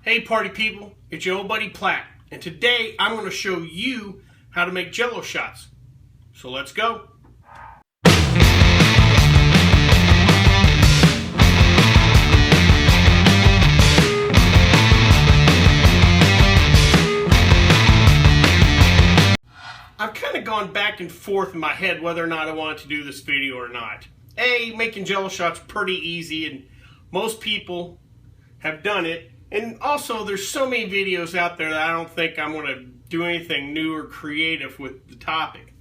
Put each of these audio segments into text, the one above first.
Hey party people, it's your old buddy Platt, and today I'm going to show you how to make Jello shots. So let's go. I've kind of gone back and forth in my head whether or not I wanted to do this video or not. Making Jello shots pretty easy, and most people have done it. And also, there's so many videos out there that I don't think I'm going to do anything new or creative with the topic.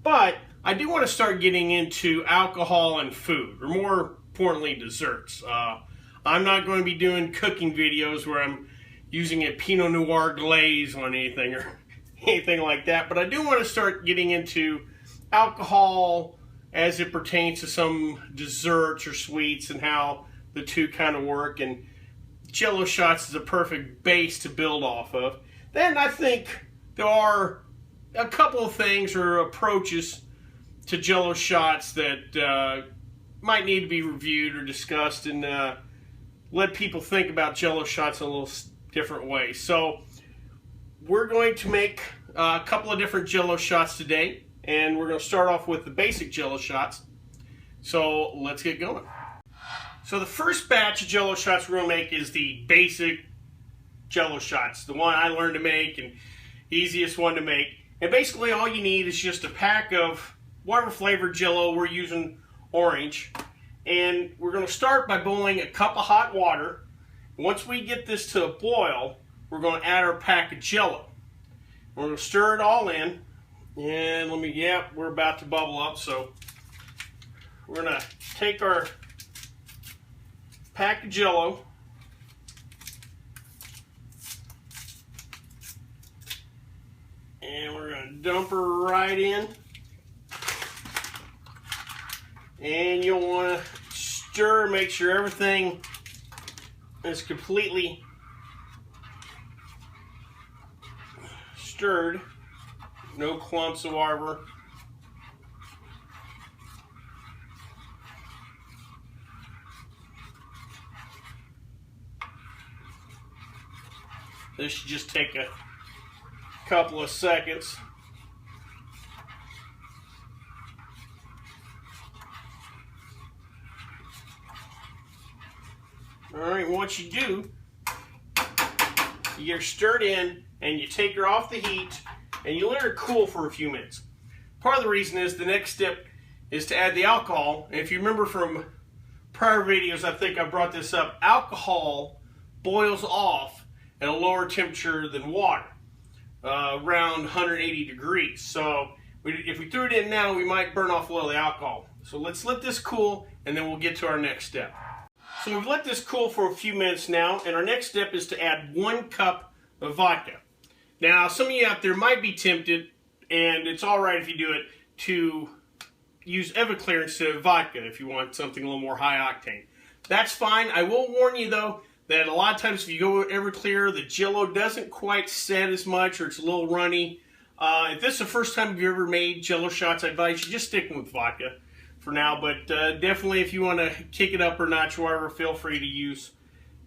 But I do want to start getting into alcohol and food, or more importantly, desserts. I'm not going to be doing cooking videos where I'm using a Pinot Noir glaze on anything or anything like that. But I do want to start getting into alcohol as it pertains to some desserts or sweets and how the two kind of work. And Jello shots is a perfect base to build off of. Then I think there are a couple of things or approaches to Jello shots that might need to be reviewed or discussed, and let people think about Jello shots in a little different way. So we're going to make a couple of different Jello shots today, and we're going to start off with the basic Jello shots. So let's get going. So the first batch of Jello shots we're going to make is the basic Jello shots, the one I learned to make and easiest one to make. And basically all you need is just a pack of whatever flavored Jello. We're using orange. And we're going to start by boiling a cup of hot water. Once we get this to a boil, we're going to add our pack of Jello. We're going to stir it all in. And we're about to bubble up. So we're going to take our pack of Jello, and we're going to dump her right in, and you'll want to stir, make sure everything is completely stirred, no clumps of whatever. This should just take a couple of seconds. Alright, once you do, you get her stirred in and you take her off the heat and you let her cool for a few minutes. Part of the reason is the next step is to add the alcohol. And if you remember from prior videos, I think I brought this up, alcohol boils off at a lower temperature than water, around 180 degrees. So if we threw it in now, we might burn off a little of the alcohol. So let's let this cool, and then we'll get to our next step. So we've let this cool for a few minutes now, and our next step is to add 1 cup of vodka. Now, some of you out there might be tempted, and it's all right if you do it, to use Everclear instead of vodka if you want something a little more high octane. That's fine. I will warn you though, that a lot of times if you go with Everclear, the Jello doesn't quite set as much, or it's a little runny. If this is the first time you've ever made Jello shots, I advise you just sticking with vodka for now. But definitely if you want to kick it up a notch, whatever, feel free to use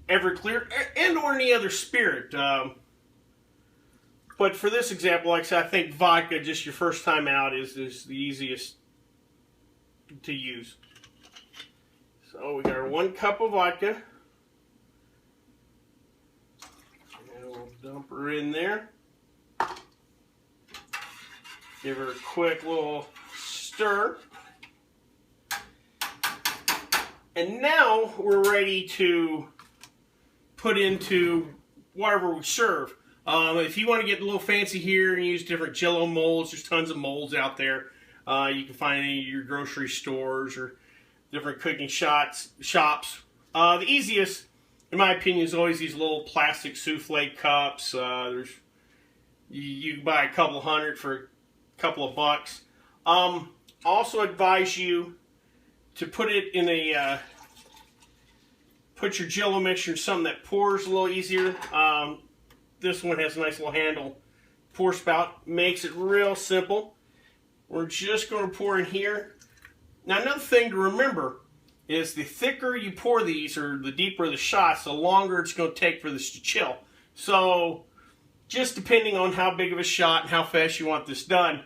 Everclear and or any other spirit. But for this example, like I said, I think vodka, just your first time out, is the easiest to use. So we got our 1 cup of vodka. Dump her in there. Give her a quick little stir. And now we're ready to put into whatever we serve. If you want to get a little fancy here and use different Jello molds, there's tons of molds out there. You can find any of your grocery stores or different cooking shops. The easiest, in my opinion, is always these little plastic souffle cups. You can buy a couple hundred for a couple of bucks. Also advise you to put it in a put your Jello mixture in something that pours a little easier. This one has a nice little handle, pour spout, makes it real simple. We're just going to pour in here. Now another thing to remember is the thicker you pour these, or the deeper the shots, the longer it's going to take for this to chill. So just depending on how big of a shot and how fast you want this done,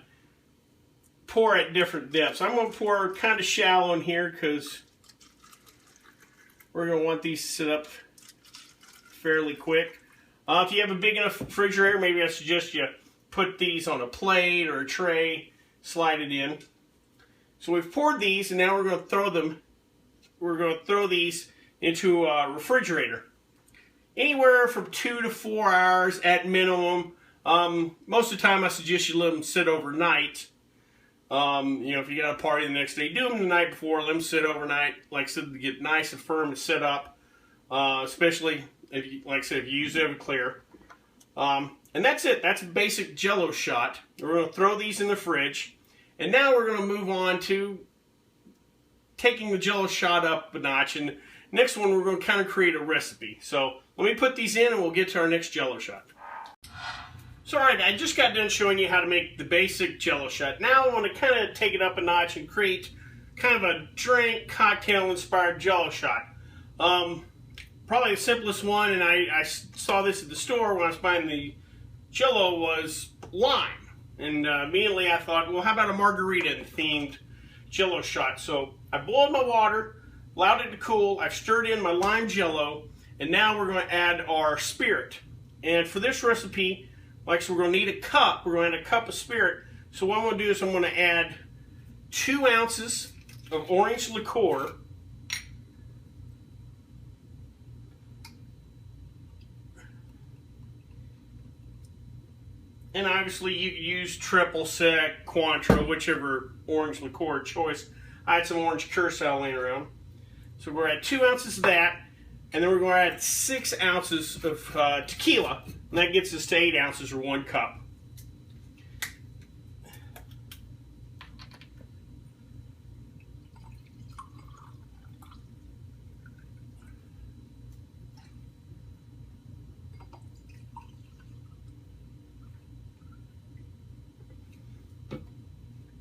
pour at different depths. I'm going to pour kind of shallow in here because we're going to want these to sit up fairly quick. If you have a big enough refrigerator, maybe I suggest you put these on a plate or a tray, slide it in. So we've poured these, and now we're going to throw them. We're going to throw these into a refrigerator. Anywhere from 2 to 4 hours at minimum. Most of the time I suggest you let them sit overnight. If you got a party the next day, do them the night before, let them sit overnight. Like I said, to get nice and firm and set up. Especially, if you, like I said, if you use Everclear. And that's it. That's a basic Jello shot. We're going to throw these in the fridge. And now we're going to move on to taking the Jello shot up a notch. And next one, we're going to kind of create a recipe. So let me put these in and we'll get to our next Jello shot. So alright, I just got done showing you how to make the basic Jello shot. Now I want to kind of take it up a notch and create kind of a drink, cocktail inspired Jello shot. Probably the simplest one, and I saw this at the store when I was buying the Jello, was lime. And immediately I thought, well, how about a margarita themed Jello shot? So I boiled my water, allowed it to cool, I've stirred in my lime Jello, and now we're going to add our spirit. And for this recipe, so we're going to need a cup. We're going to add a cup of spirit. So what I'm going to do is I'm going to add 2 ounces of orange liqueur. And obviously you can use triple sec, Cointreau, whichever orange liqueur choice. I had some orange curacao laying around. So we're going to add 2 ounces of that. And then we're going to add 6 ounces of tequila. And that gets us to 8 ounces, or 1 cup.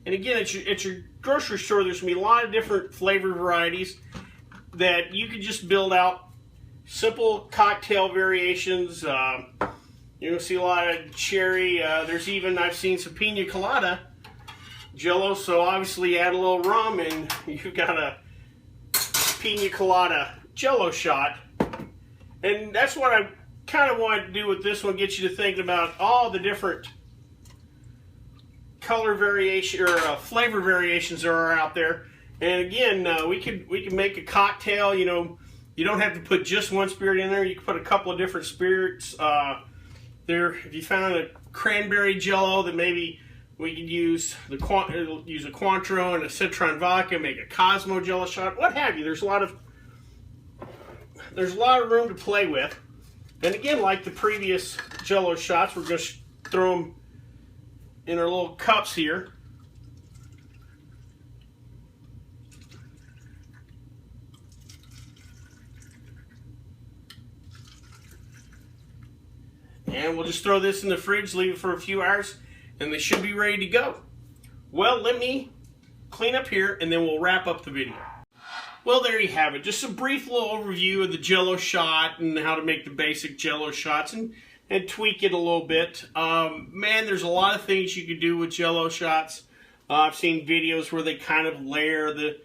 And again, at your grocery store, there's going to be a lot of different flavor varieties that you can just build out simple cocktail variations. You're going to see a lot of cherry. There's even, I've seen some Pina Colada Jello, so obviously add a little rum and you've got a Pina Colada Jello shot. And that's what I kind of wanted to do with this one, get you to think about all the different color variation or flavor variations that are out there. And again, we can make a cocktail. You don't have to put just one spirit in there. You can put a couple of different spirits. If you found a cranberry Jello, then maybe we could use a Cointreau and a citron vodka, make a Cosmo Jello shot, what have you. There's a lot of room to play with. And again, like the previous Jello shots, we're going to throw them in our little cups here. And we'll just throw this in the fridge, leave it for a few hours, and they should be ready to go. Well, let me clean up here, and then we'll wrap up the video. Well, there you have it. Just a brief little overview of the Jello shot and how to make the basic Jello shots and tweak it a little bit. Man, there's a lot of things you could do with Jello shots. I've seen videos where they kind of layer the,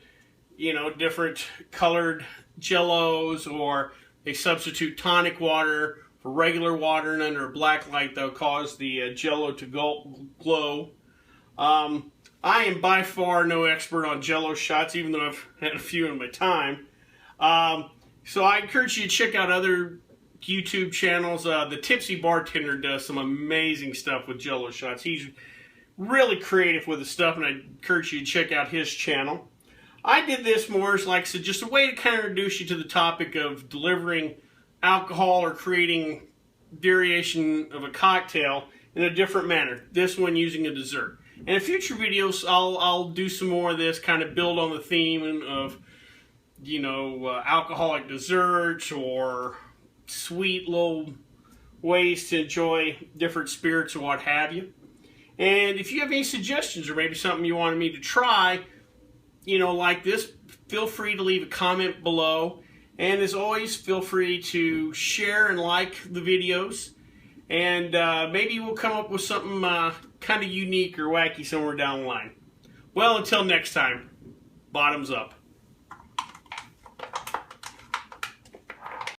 different colored Jellos, or they substitute tonic water for regular water, and under a black light that'll cause the Jello to glow. I am by far no expert on Jello shots, even though I've had a few in my time. So I encourage you to check out other YouTube channels. The Tipsy Bartender does some amazing stuff with Jello shots. He's really creative with the stuff, and I encourage you to check out his channel. I did this more as, like I said, just a way to kind of introduce you to the topic of delivering alcohol or creating variation of a cocktail in a different manner. This one using a dessert. And in future videos, I'll do some more of this, kind of build on the theme of, alcoholic desserts or sweet little ways to enjoy different spirits or what have you. And if you have any suggestions or maybe something you wanted me to try, like this, feel free to leave a comment below. And as always, feel free to share and like the videos. And maybe we'll come up with something kind of unique or wacky somewhere down the line. Well, until next time, bottoms up.